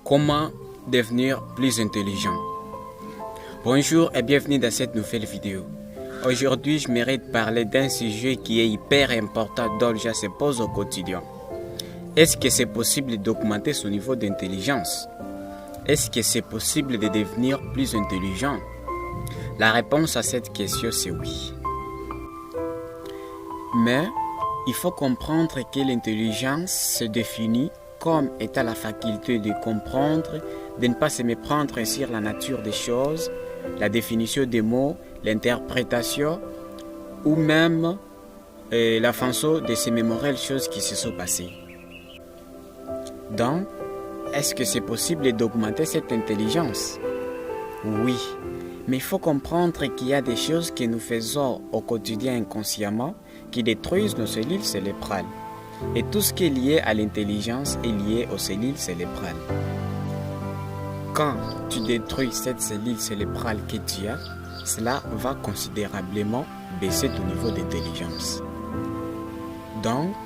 Comment devenir plus intelligent? Bonjour et bienvenue dans cette nouvelle vidéo. Aujourd'hui, je mérite parler d'un sujet qui est hyper important dont les gens se posent au quotidien. Est-ce que c'est possible d'augmenter son niveau d'intelligence? Est-ce que c'est possible de devenir plus intelligent? La réponse à cette question, c'est oui. Mais il faut comprendre que l'intelligence se définit comme étant la faculté de comprendre, de ne pas se méprendre sur la nature des choses, la définition des mots, l'interprétation ou même la façon de se mémorer les choses qui se sont passées. Donc, est-ce que c'est possible d'augmenter cette intelligence? Oui, mais il faut comprendre qu'il y a des choses que nous faisons au quotidien inconsciemment qui détruisent nos cellules cérébrales. Et tout ce qui est lié à l'intelligence est lié aux cellules cérébrales. Quand tu détruis cette cellule cérébrale que tu as, cela va considérablement baisser ton niveau d'intelligence. Donc,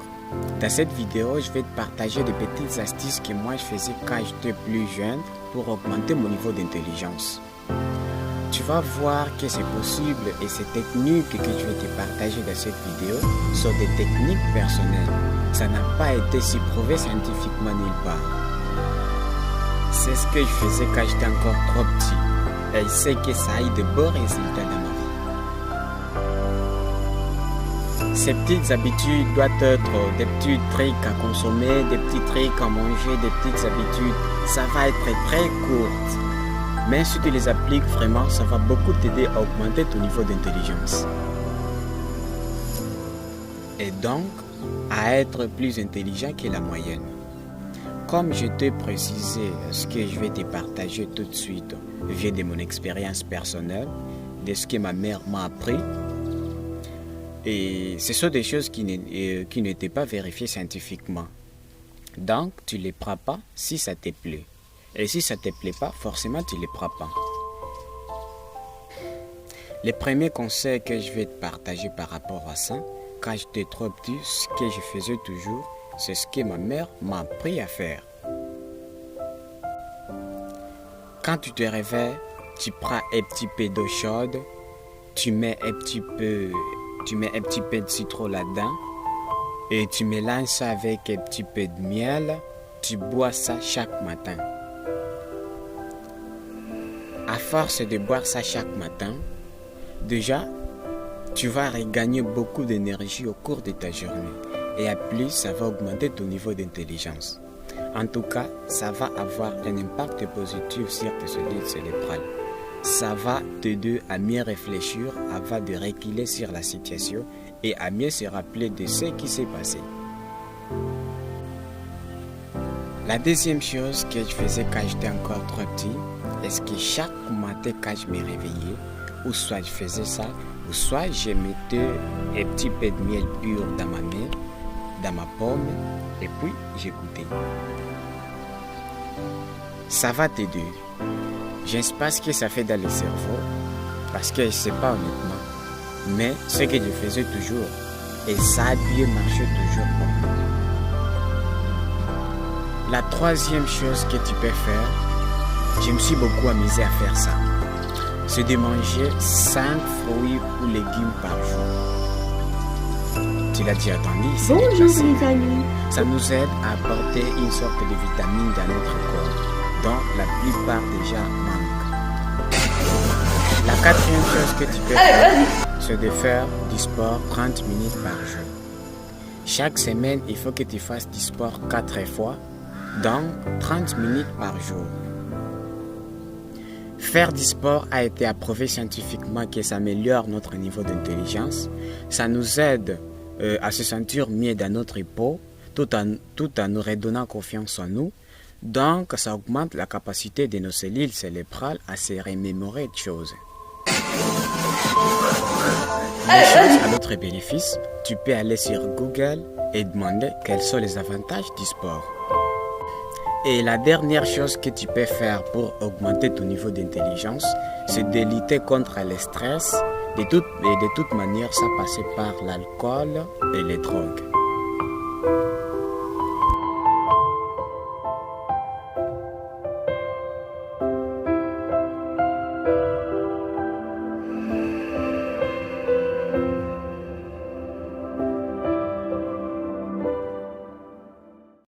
dans cette vidéo, je vais te partager des petites astuces que moi je faisais quand j'étais plus jeune pour augmenter mon niveau d'intelligence. Tu vas voir que c'est possible et ces techniques que je vais te partager dans cette vidéo sont des techniques personnelles. Ça n'a pas été si prouvé scientifiquement nulle part. C'est ce que je faisais quand j'étais encore trop petit. Et je sais que ça a eu de beaux résultats dans ma vie. Ces petites habitudes doivent être des petits trucs à consommer, des petits trucs à manger, des petites habitudes. Ça va être très court. Mais si tu les appliques vraiment, ça va beaucoup t'aider à augmenter ton niveau d'intelligence. Et donc, à être plus intelligent que la moyenne. Comme je t'ai précisé, ce que je vais te partager tout de suite vient de mon expérience personnelle, de ce que ma mère m'a appris. Et ce sont des choses qui n'étaient pas vérifiées scientifiquement. Donc, tu ne les prends pas si ça te plaît. Et si ça ne te plaît pas, forcément, tu ne les prends pas. Les premiers conseils que je vais te partager par rapport à ça, quand j'étais trop petit, ce que je faisais toujours, c'est ce que ma mère m'a appris à faire. Quand tu te réveilles, tu prends un petit peu d'eau chaude, tu mets un petit peu de citron là-dedans et tu mélanges ça avec un petit peu de miel. Tu bois ça chaque matin. À force de boire ça chaque matin, déjà, tu vas regagner beaucoup d'énergie au cours de ta journée. Et à plus, ça va augmenter ton niveau d'intelligence. En tout cas, ça va avoir un impact positif sur tes cellules cérébrales. Ça va t'aider à mieux réfléchir avant de reculer sur la situation et à mieux se rappeler de ce qui s'est passé. La deuxième chose que je faisais quand j'étais encore trop petit, est que chaque matin quand je me réveillais, ou soit je faisais ça, ou soit je mettais un petit peu de miel pur dans ma main, dans ma pomme, et puis j'écoutais. Ça va t'aider. Je ne sais pas ce que ça fait dans le cerveau, parce que je ne sais pas honnêtement, mais ce que je faisais toujours, et ça a bien marché toujours pour moi. La troisième chose que tu peux faire, je me suis beaucoup amusé à faire ça. C'est de manger 5 fruits ou légumes par jour. Tu l'as déjà entendu? Bonjour les amis. Ça nous aide à apporter une sorte de vitamine dans notre corps, dont la plupart déjà manquent. La quatrième chose que tu peux faire, c'est de faire du sport 30 minutes par jour. Chaque semaine, il faut que tu fasses du sport 4 fois, donc 30 minutes par jour. Faire du sport a été approuvé scientifiquement que ça améliore notre niveau d'intelligence. Ça nous aide à se sentir mieux dans notre peau, tout en nous redonnant confiance en nous. Donc, ça augmente la capacité de nos cellules cérébrales à se remémorer de choses. Les choses à notre bénéfice, tu peux aller sur Google et demander quels sont les avantages du sport. Et la dernière chose que tu peux faire pour augmenter ton niveau d'intelligence, c'est de lutter contre le stress. De toute manière, ça passe par l'alcool et les drogues.